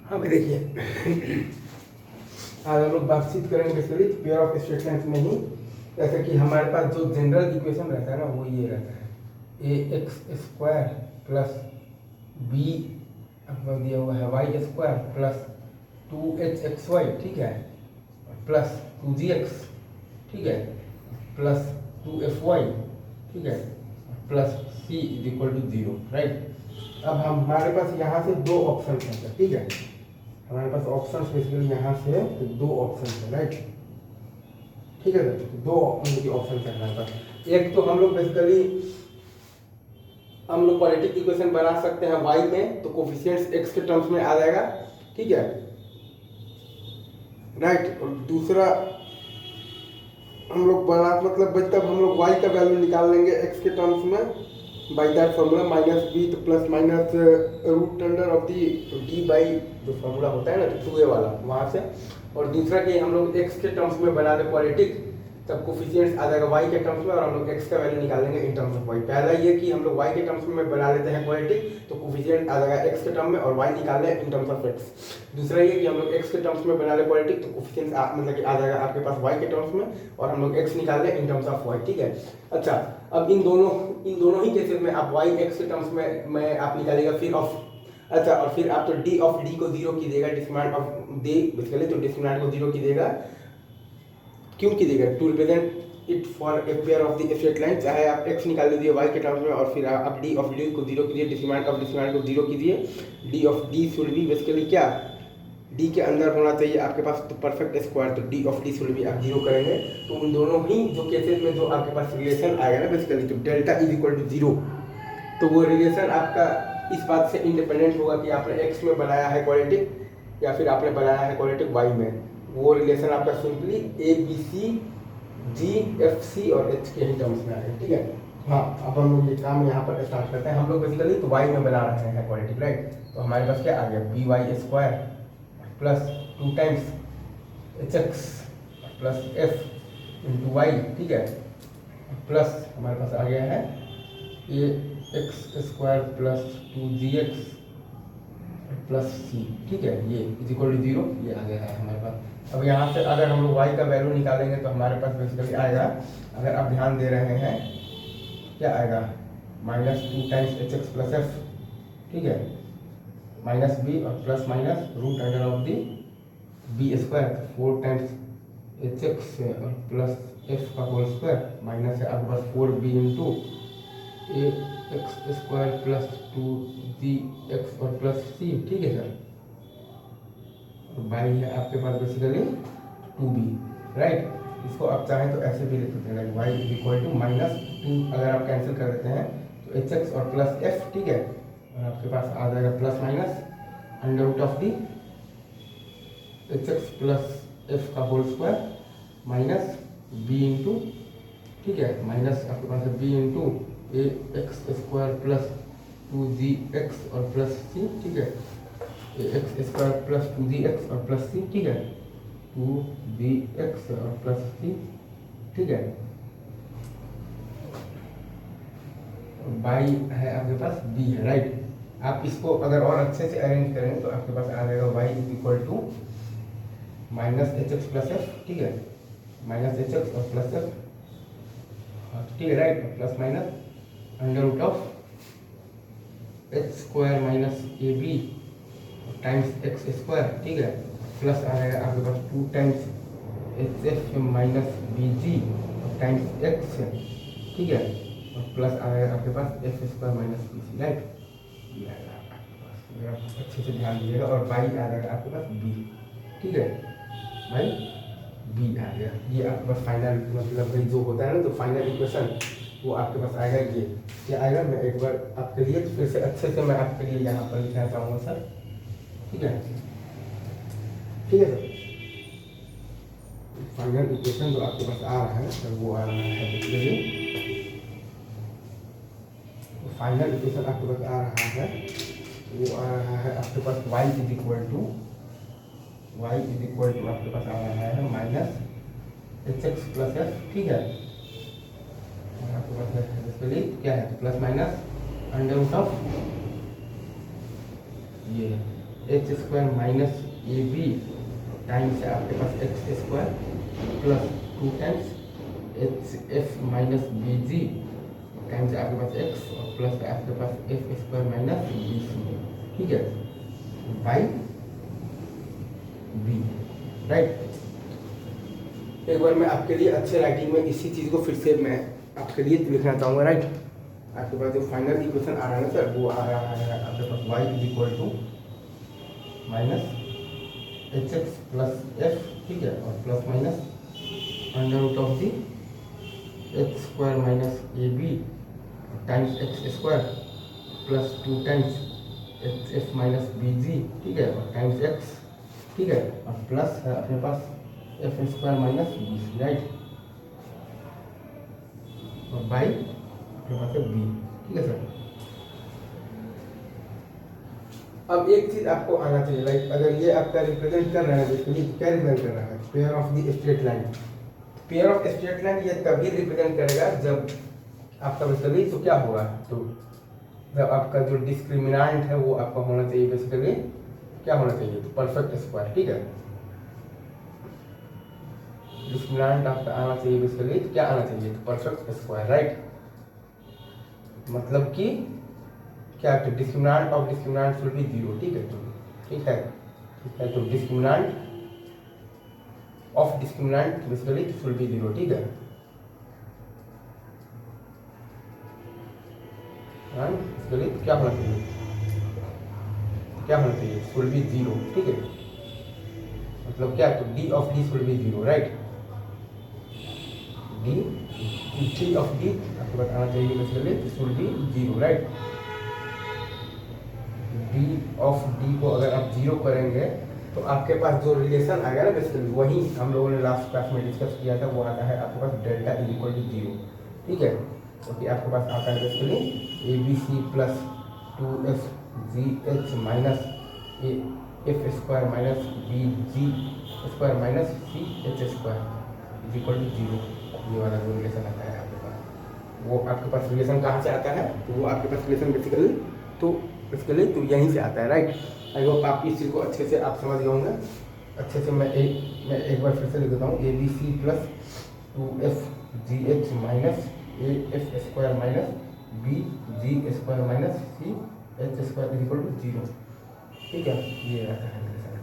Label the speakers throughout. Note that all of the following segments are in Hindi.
Speaker 1: हाँ भाई देखिए, आज हम लोग बातचीत करेंगे basically pair of straight lines में ही। जैसे कि हमारे पास जो जनरल इक्वेशन रहता है ना वो ये रहता है, A X square plus B आपको दिया हुआ है वाई स्क्वायर प्लस 2hxy, ठीक है, प्लस 2gx, ठीक है, प्लस 2fy, ठीक है, plus c is equal to 0, right. अब हमारे पास यहाँ से दो ऑप्शन है, ठीक है, हमारे पास ऑप्शन बेसिकली यहाँ से दो ऑप्शन है, राइट, ठीक है सर। दो ऑप्शन है हमारे पास। एक तो हम लोग बेसिकली हम लोग क्वाड्रेटिक इक्वेशन बना सकते हैं y में, तो कोफिशिएंट्स x के टर्म्स में आ जाएगा, ठीक है, राइट। और दूसरा हम लोग बना मतलब तब हम लोग y का वैल्यू निकाल लेंगे x के टर्म्स में by that formula minus B तो plus minus root under of the D by जो फॉर्मूला होता है ना तो 2a वाला वहाँ से। और दूसरा कि हम लोग x के टर्म्स में बना दे क्वाड्रेटिक, तब कोफिशिएंट्स आ जाएगा y के टर्म्स में और हम लोग x का वैल्यू निकालेंगे इन टर्म्स ऑफ y। पहला ये कि हम लोग y के टर्म्स में बना लेते हैं क्वाड्रेटिक, तो कोफिशिएंट आ जाएगा x के टर्म में और y निकाल लें इन टर्म्स ऑफ x। दूसरा ये कि हम लोग x के टर्म्स में बना ले क्वाड्रेटिक, तो कोफिशिएंट मतलब कि आ जाएगा आपके पास y के टर्म्स में और हम लोग x निकाल लें इन टर्म्स ऑफ y, ठीक है। अच्छा, अब इन दोनों ही केसेस में आप y x के टर्म्स में आप निकालेगा फिर ऑफ, अच्छा, और फिर आप तो d ऑफ d को 0 कीजिएगा, डिस्क्रिमिनेंट ऑफ d बेसिकली तो डिस्क्रिमिनेंट को 0 कीजिएगा। क्यों कीजिएगा? To represent it for a pair of the straight line. चाहे आप x निकाल लीजिए y के टर्म्स में और फिर आप d ऑफ d को 0 कीजिए, डिस्क्रिमिनेंट ऑफ डिस्क्रिमिनेंट को 0 कीजिए। d of d should be basically क्या, d के अंदर होना चाहिए आपके पास तो परफेक्ट स्क्वायर, तो d of d should be आप 0 करेंगे। तो उन दोनों ही जो केसेस में जो आपके पास रिलेशन आएगा ना बेसिकली, तो डेल्टा इज इक्वल टू 0, तो वो रिलेशन आपका इस बात से इंडिपेंडेंट होगा कि आपने x में बनाया है क्वाड्रेटिक या फिर आपने बनाया है क्वाड्रेटिक y में। वो रिलेशन आपका simply A B C G F C और एच के ही टर्म्स में आएगा, ठीक है। हाँ, अब हम लोग ये काम यहाँ पर स्टार्ट करते हैं। हम लोग बेसिकली तो y में बना रहे हैं क्वाड्रेटिक, राइट। तो हमारे पास क्या आ गया, B Y square plus 2 times H X plus F into Y, ठीक है, प्लस हमारे पास आ गया है A X square plus 2gx plus C, ठीक है, ये इज इक्वल टू 0, ये आ गया है हमारे पास। अब यहाँ से अगर हम लोग y का वैल्यू निकालेंगे तो हमारे पास बेसिकली आएगा, अगर आप ध्यान दे रहे हैं, क्या आएगा, minus 2 times H X plus F, ठीक है, माइनस बी और plus minus root under of the B square 4 times H X और प्लस एफ का होल स्क्वायर माइनस है आपके पास 4b into A X square plus 2gx और प्लस c, ठीक है सर। बाई है आपके पास बेसिकली 2b, राइट। इसको आप चाहें तो ऐसे भी लिख सकते हैं, like y is equal to minus 2, अगर आप कैंसिल कर देते हैं तो एच एक्स और प्लस एफ, ठीक है, और आपके पास आ जाएगा plus minus under root of the H X plus F का whole square minus B into, ठीक है, माइनस आपके पास है B into A X square plus 2gx और प्लस सी, ठीक है, A X square plus 2gx और प्लस सी, ठीक है, 2gx और प्लस सी, ठीक है। बाई है आपके पास बी है, राइट। आप इसको अगर और अच्छे से अरेंज करें तो आपके पास आ जाएगा y is equal to minus H X plus F, ठीक है, माइनस एच एक्स और प्लस एफ, ठीक है, right, plus minus under root of H square minus A B times X square, ठीक है, प्लस आ जाएगा आपके पास 2 times H F minus B G times X, ठीक है, और प्लस आ जाएगा आपके पास F square minus B C, right. ये आएगा आपके पास, अगर आप अच्छे से ध्यान दीजिएगा, और बाई आ जाएगा आपके पास बी, ठीक है, बाई बी आ गया। ये आपके पास फाइनल मतलब जो होता है ना तो फाइनल इक्वेशन वो आपके पास आएगा। ये क्या आएगा, मैं एक बार आपके लिए फिर से अच्छे से मैं आपके लिए यहाँ पर लिखना चाहूँगा सर, ठीक है, ठीक है सर। फाइनल इक्वेशन जो आपके पास आ रहा है सर वो आ रहा है बेसिकली, फाइनल इक्वेशन आपके पास आ रहा है, वो आ रहा है आपके पास y इज इक्वल टू आपके पास आ रहा है minus H X plus F, ठीक है, और आपके पास बेसिकली क्या है, plus minus under root of ये H square minus A B times आपके पास X square plus 2 times H F minus B G times आपके पास एक्स और प्लस आपके पास F square minus B C, ठीक है, बाई बी, राइट। एक बार मैं आपके लिए अच्छे राइटिंग में इसी चीज़ को फिर से मैं आपके लिए लिखना चाहूँगा, राइट। आपके पास जो फाइनल इक्वेशन आ रहा है ना सर, वो आ रहा है आपके पास y is equal to minus H X plus F, ठीक है, और plus minus under root of the H square minus A B times X square plus 2 times H F minus B G, ठीक है, और टाइम्स एक्स, ठीक है, और प्लस है अपने पास F square minus B C, right, और बाई अपने पास है बी, ठीक है सर। अब एक चीज आपको आना चाहिए, लाइक अगर ये आपका रिप्रेजेंट कर रहा है, बेसिकली क्या रिप्रेजेंट कर रहा है, pair of the straight line. Pair of straight line ये तभी रिप्रेजेंट करेगा जब आपका बेसिकली तो क्या होगा, तो जब आपका जो डिस्क्रिमिनेंट है वो आपका होना चाहिए, बेसिकली क्या होना चाहिए, तो परफेक्ट स्क्वायर, ठीक है। डिस्क्रिमिनेंट आपका आना चाहिए बेसिकली तो क्या आना चाहिए, तो परफेक्ट स्क्वायर, राइट। मतलब कि क्या, तो discriminant of discriminant will be 0, ठीक है, तो ठीक है, तो discriminant of discriminant basically will be 0, ठीक है, बेसिकली क्या होना चाहिए, क्या होना चाहिए, विल बी 0, ठीक है, मतलब क्या, तो D of D will be 0, right. D of D आपको बताना चाहिए basically this will be 0, right. D of D को अगर आप 0 करेंगे तो आपके पास जो रिलेशन आएगा ना बेसिकली वही हम लोगों ने लास्ट क्लास में डिस्कस किया था, वो आता है आपके पास डेल्टा इज इक्वल टू 0, ठीक है, क्योंकि आपके पास आता है basically A B C plus 2f G H minus A F square minus B G square minus C H square is equal to 0, ये वाला जो रिलेशन आता है आपके पास, वो आपके पास रिलेशन कहाँ से आता है, तो वो आपके पास रिलेशन बेसिकली तो यहीं से आता है, राइट। आई होप आप इस चीज़ को अच्छे से आप समझ गए होंगे। अच्छे से मैं एक बार फिर से लिख देता हूँ, A B C plus 2f G H minus A F square minus B G square minus C H square is equal to 0, ठीक है, ये आता है रिलेशन।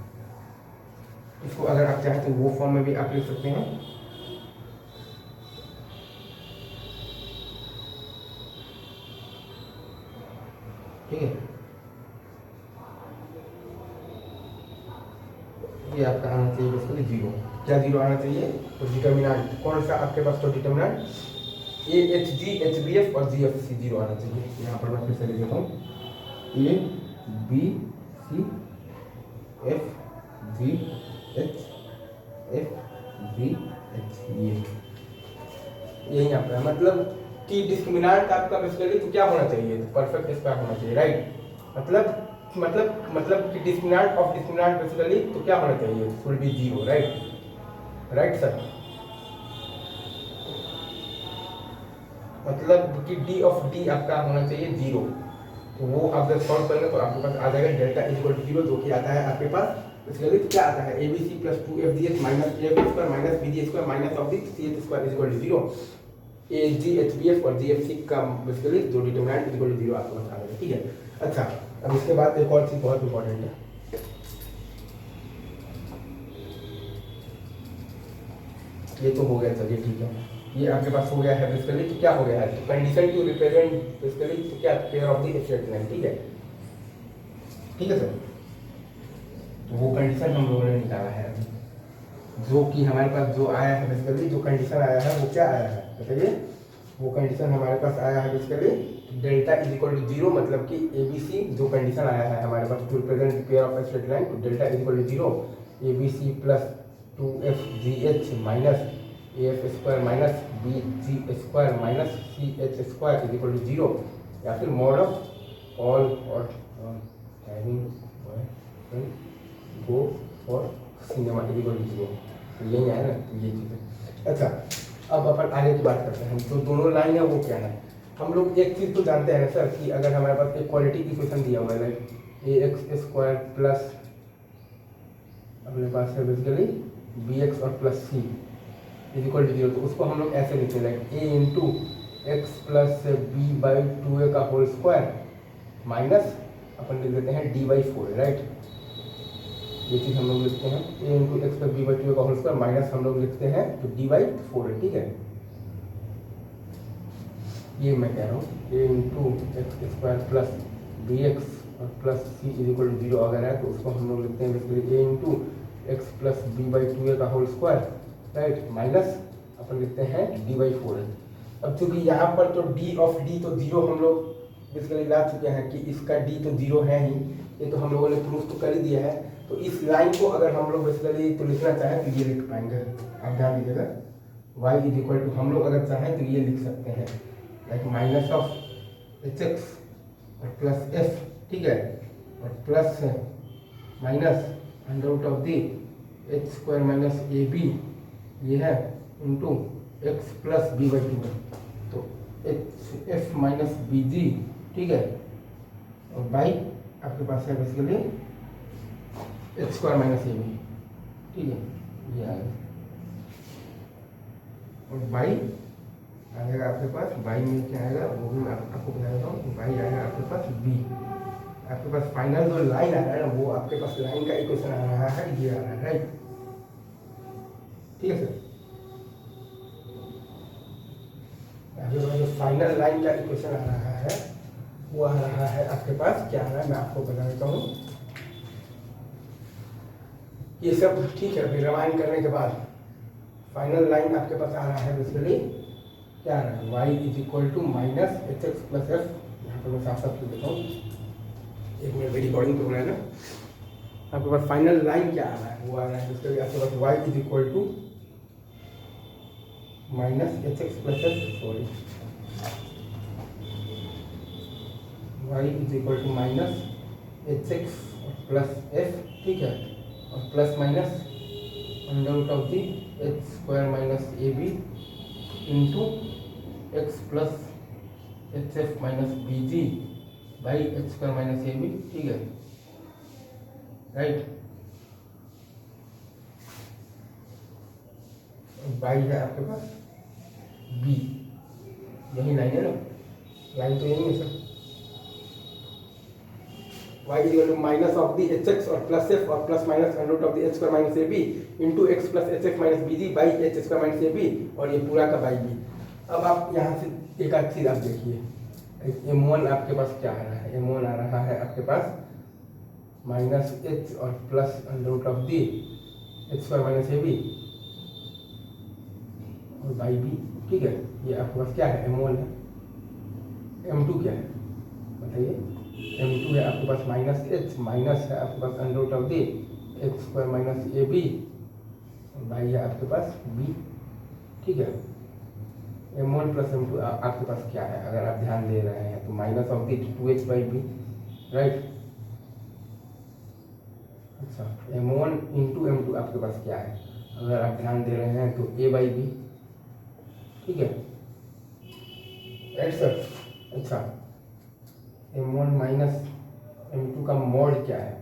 Speaker 1: इसको अगर आप चाहें तो वो फॉर्म में भी आप लिख सकते हैं, ठीक है। ये आपका आना चाहिए बेसिकली 0, क्या 0 आना चाहिए, तो डिटर्मिनेंट कौन सा आपके पास, तो determinant A H G H B F और जी एफ सी 0 आना चाहिए। यहाँ पर मैं फिर से लिख देता हूँ, A B C F G H F B H, ये यही आपका है, मतलब कि डिस्क्रिमिनेंट आपका बेसिकली तो क्या होना चाहिए, तो परफेक्ट स्क्वायर होना चाहिए, राइट। मतलब कि डिस्क्रिमिनेंट ऑफ डिस्क्रिमिनेंट बेसिकली तो क्या होना चाहिए, विल बी 0, राइट सर। मतलब कि डी ऑफ डी आपका होना चाहिए 0, तो वो आप जब सॉल्व करेंगे तो आपके पास आ जाएगा डेल्टा इज इक्वल टू 0, जो कि आता है आपके पास बेसिकली क्या आता है, A B C plus 2f G H minus A F square minus B G square minus of the C H square is equal to 0। A G H B F और जी एफ सी का बेसिकली जो डिटर्मिनेंट इज इक्वल टू 0 आपको बता देगा, ठीक है। अच्छा, अब इसके बाद एक और चीज़ बहुत इंपॉर्टेंट है, ये तो हो गया, चलिए ठीक है, ये आपके पास हो गया है बेसिकली, तो क्या हो गया है, तो कंडीशन टू रिप्रेजेंट बेसिकली तो क्या, pair of the straight line, ठीक है, ठीक है सर। तो वो कंडीशन हम लोगों ने निकाला है अभी, जो कि हमारे पास जो आया है बेसिकली, जो कंडीशन आया है वो क्या आया है बताइए, वो कंडीशन हमारे पास आया है basically delta is equal to 0, मतलब कि ए बी सी जो कंडीशन आया है हमारे पास to represent pair of straight line, तो delta is equal to 0, A B C plus 2f G H minus A F square minus B G square minus C H square is equal to 0, या फिर मॉड ऑफ ऑल और go for cinema is equal to 0, तो यही है ना, तो ये चीज़ है। अच्छा, अब अपन आगे की बात करते हैं, तो दोनों लाइन है वो क्या है, हम लोग एक चीज़ तो जानते हैं ना सर कि अगर हमारे पास एक क्वालिटी इक्वेशन दिया हुआ है, ए एक्स स्क्वायर प्लस अपने पास है बेसिकली बी एक्स और plus C is equal to 0। तो उसको हम लोग ऐसे लिखते हैं A into X plus B by 2a का होल स्क्वायर माइनस अपन लिख देते हैं डी बाई 4, राइट। ये चीज़ हम लोग लिखते हैं A into X plus B by 2a का होल स्क्वायर माइनस हम लोग लिखते हैं तो डी बाई 4 है, ठीक है। ये मैं कह रहा हूँ A into X square plus B X और plus C is equal to 0 अगर है तो उसको हम लोग लिखते हैं basically A into X plus B by 2a का होल स्क्वायर, राइट, माइनस अपन लिखते हैं डी बाई 4 है। अब चूंकि यहाँ पर तो डी ऑफ डी तो 0 हम लोग बेसिकली ला चुके हैं कि इसका डी तो 0 है ही, ये तो हम लोगों ने प्रूफ तो कर ही दिया है। तो इस लाइन को अगर हम लोग बेसिकली तो लिखना चाहें तो ये लिख पाएंगे, आप ध्यान दीजिएगा। y इज इक्वल टू हम लोग अगर चाहें तो ये लिख सकते हैं like minus of H X और प्लस एफ, ठीक है, और plus minus under root of the H square minus A B ये है into X plus B by 2 तो H F minus B G, ठीक है, और बाई आपके पास है basically H square minus A B, ठीक है, ये आएगा। और बाई आएगा आपके पास, बाई में क्या आएगा वो भी मैं आपको बता देता हूँ। बाई आएगा आपके पास बी, आपके पास फाइनल जो लाइन आ रहा है ना वो आपके पास लाइन का इक्वेशन आ रहा है, ये आ रहा है, राइट, ठीक है सर। आपके पास जो फाइनल लाइन का इक्वेशन आ रहा है वो आ रहा है आपके पास, क्या आ रहा है मैं आपको बता देता हूँ। ये सब ठीक है, फिर रिवाइंड करने के बाद फाइनल लाइन आपके पास आ रहा है बेसिकली क्या आ रहा है, y is equal to minus H X plus F. यहाँ पर मैं साफ साफ लिख देता हूँ, एक मिनट मेरी रिकॉर्डिंग तो हो रहा है ना। आपके पास फाइनल लाइन क्या आ रहा है वो आ रहा है बेसिकली आपके पास y is equal to minus H X plus F, sorry y is equal to minus H X plus F, ठीक है, और plus minus under root of the H square minus A B into X plus H F minus B G by H square minus A B, ठीक है, राइट। बाई है आपके पास बी, यही लाइन है ना, लाइन तो यही है sir. y is equal to minus of the H X और प्लस एफ और plus minus under root of the H square minus A B into X plus H X minus B G by H square minus A B और ये पूरा का बाई बी। अब आप यहाँ से एक आध चीज़ आप देखिए, m1 आपके पास क्या आ रहा है, m1 आ रहा है आपके पास माइनस एच और plus under root of the H square minus A B और बाई बी, ठीक है। ये आपके पास क्या है, m1 है। m2 क्या है बताइए, m2 है आपके पास माइनस एच, माइनस है आपके पास under root of the X square minus A B और बाई है आपके पास बी, ठीक है। m1 प्लस m2 आपके पास क्या है, अगर आप ध्यान दे रहे हैं तो minus of the 2h by B, right. अच्छा, m1 इंटू m2 आपके पास क्या है, अगर आप ध्यान दे रहे हैं तो a बाई बी, ठीक है, राइट सर। अच्छा, m1 माइनस m2 का मॉड क्या है,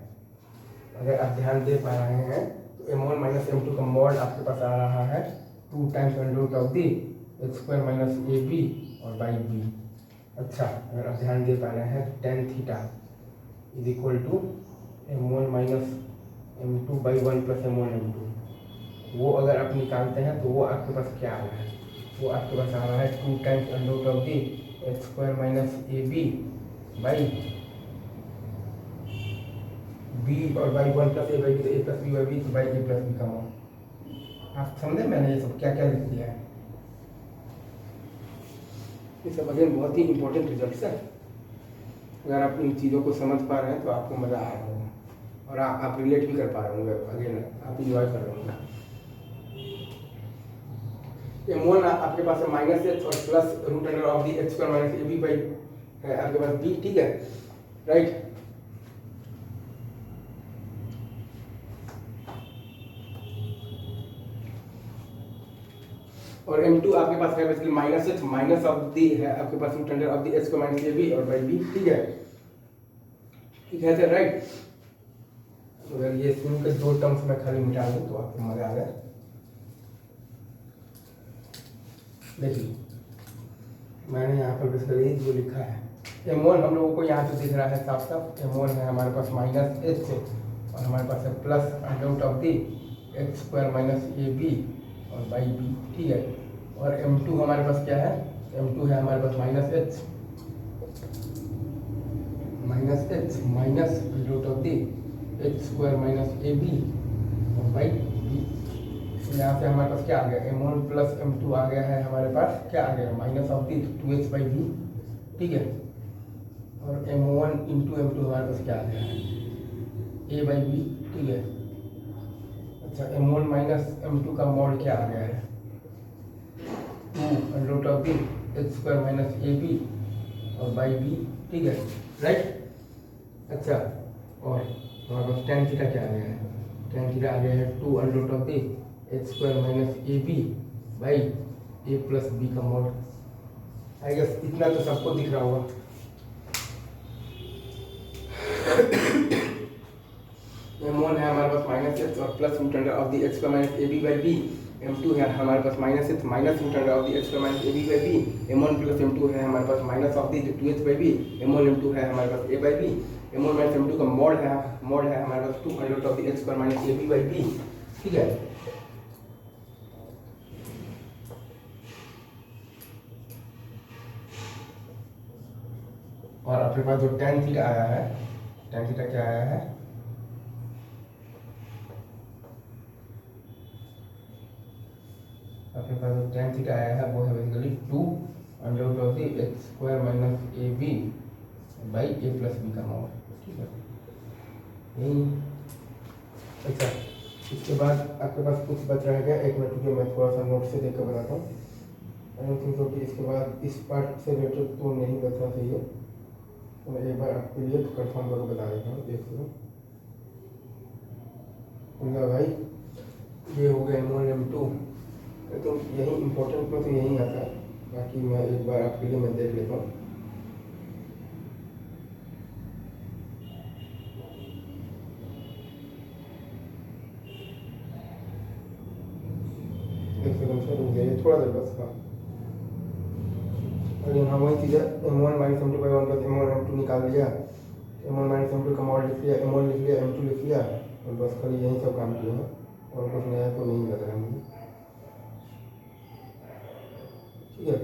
Speaker 1: अगर आप ध्यान दे पा रहे हैं तो m1 माइनस m2 का मॉड आपके पास आ रहा है 2 times under root of the X square minus A B और बाई बी। अच्छा, अगर आप ध्यान दे पा रहे हैं tan theta is equal to m1 minus m2 by 1 plus m1 m2, वो अगर आप निकालते हैं तो वो आपके पास क्या आ रहा है, वो आपके पास आ रहा है 2 times under root of the X square minus A B by B और बाई 1 प्लस ए बाई बी, तो A plus B by B तो बाई ए प्लस बी का मान। आप समझे मैंने ये सब क्या क्या लिख दिया है, ये सब अगेन बहुत ही इंपॉर्टेंट रिजल्ट है। अगर आप इन चीज़ों को समझ पा रहे हैं तो आपको मज़ा आ रहा होगा और आप रिलेट भी कर पा रहे होंगे, अगेन आप इंजॉय कर रहे होंगे। m1 आपके पास है माइनस एच और plus root under of the X square minus A B by है आपके पास बी, ठीक है, राइट। और m2 आपके पास है basically minus H minus of the है आपके पास root under of the H square minus A B और बाई बी, ठीक है, ठीक है सर, राइट। अगर ये स्क्रीन के 2 टर्म्स में खाली मिटा दूँ तो आपको मजा आ गया। देखिए मैंने यहाँ पर बेसिकली जो लिखा है M1 हम लोगों को यहाँ से दिख रहा है साफ साफ। M1 है हमारे पास माइनस एच और हमारे पास है plus under root of the X square minus A B और बाई बी, ठीक है। और M2 हमारे पास क्या है, M2 है हमारे पास minus H minus under root of the X square minus A B और बाई बी। यहाँ से हमारे पास क्या आ गया, M1 प्लस M2 आ गया है हमारे पास, क्या आ गया minus of the 2h by B, ठीक है। और M1 इंटू M2 हमारे पास क्या आ गया है a बाई बी, ठीक है। अच्छा M1 माइनस M2 का मॉड क्या आ गया है 2 under root of the X square minus A B और बाई बी, ठीक है, राइट। अच्छा और हमारे पास tan थीटा क्या आ गया है, tan थीटा आ गया है 2 under root of the X square minus A B by A plus B का मॉड। आई गेस इतना तो सबको दिख रहा होगा। M1 है हमारे पास माइनस एच और plus root under of the X square minus A B by B. M2 है हमारे पास minus H minus root under of the X square minus A B by B. M1 plus M2 है हमारे पास minus of the 2h by B. M1 M2 है हमारे पास a by B. M1 minus M2 का मॉड है हमारे पास 2 under root of the X square minus A B by B, ठीक है। और आपके पास जो tan थीटा आया है, tan थीटा क्या आया है, आपके पास जो tan थीटा आया है वो है basically 2 under root of the X square minus A B by A plus B का मॉड, ठीक है यही। अच्छा इसके बाद आपके पास कुछ बच रहेगा, 1 मिनट रुकिए मैं थोड़ा सा नोट से देख कर बताता हूँ। आई डोंट थिंक सो कि इसके बाद इस पार्ट से रिलेटेड तो नहीं बचना चाहिए, तो मैं एक बार आपके लिए कंफर्म करके बता देता हूँ। देख लो भाई ये हो गया M1 M2, तो यही इम्पोर्टेंट में तो यही आता है। बाकी मैं एक बार आपके लिए मैं देख लेता हूँ। एक सेकंड से रुक जाइए थोड़ा देर बस। हाँ और यहाँ वही चीज़ है, M1 minus M2 by 1 plus M1 M2 निकाल लिया, M1 माइनस M2 का मॉड लिख लिया, M1 लिख लिया, M2 लिख लिया और बस खाली यही सब काम किए हैं और कुछ नया तो नहीं लग रहा है मुझे, ठीक है।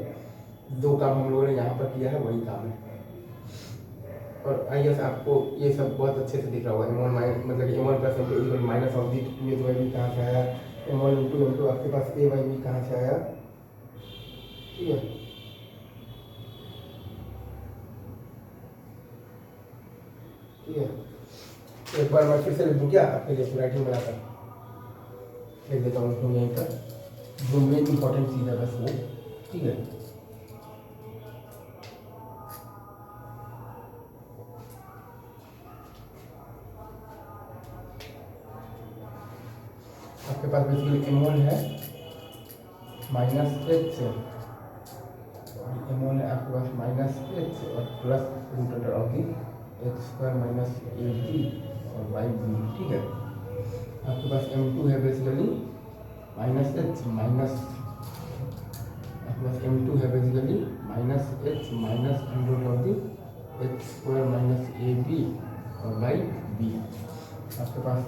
Speaker 1: 2 काम हम लोगों ने यहाँ पर किया है वही काम है। और आई गेस आपको ये सब बहुत अच्छे से दिख रहा होगा। M1 माइनस मतलब M1 plus M2 equal minus of the 2h by B कहाँ से आया, M1 इंटू M2 आपके पास a बाई बी कहाँ से आया, ठीक है। ठीक है एक बार मैं फिर से लिख दूँ क्या आपके लिए राइटिंग बनाकर लिख देता हूँ यहीं पर, जो मेन इंपॉर्टेंट चीज़ है बस वो, ठीक है। आपके पास बेसिकली M1 है माइनस एच, M1 है आपके पास माइनस एच और plus root under of the X square minus A B और बाई बी, ठीक है। आपके पास M2 है बेसिकली माइनस एच माइनस, आपके पास M2 है basically minus H minus under root of the X square minus A B और बाई बी। आपके पास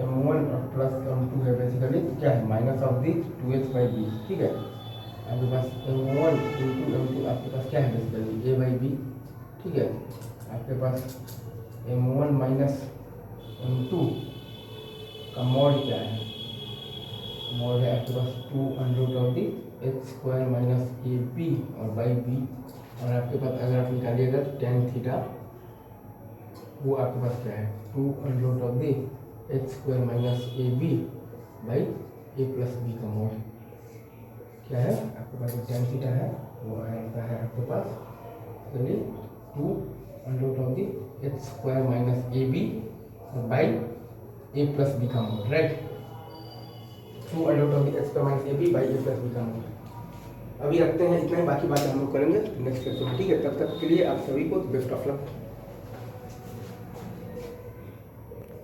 Speaker 1: M1 और प्लस M2 है बेसिकली क्या है minus of the 2h by B, ठीक है। आपके पास M1 इंटू M2 आपके पास क्या है बेसिकली a बाई बी, ठीक है। आपके पास M1 माइनस M2 का मॉड क्या है, मॉड है आपके पास 2 under root of the X square minus A B और बाई बी। और आपके पास अगर आप निकालिएगा तो tan थीटा वो आपके पास क्या है 2 under root of the X square minus A B by A plus B का मॉड क्या है आपके पास जो tan थीटा है वो आता है आपके पास चलिए 2 under root of the X square minus A B by A plus B का mod, right. 2 under root of the X square minus A B by A plus B का मॉड। अभी रखते हैं इतना ही, बाकी बात हम लोग करेंगे नेक्स्ट लेक्चर में, ठीक है। तब तक के लिए आप सभी को बेस्ट ऑफ लक।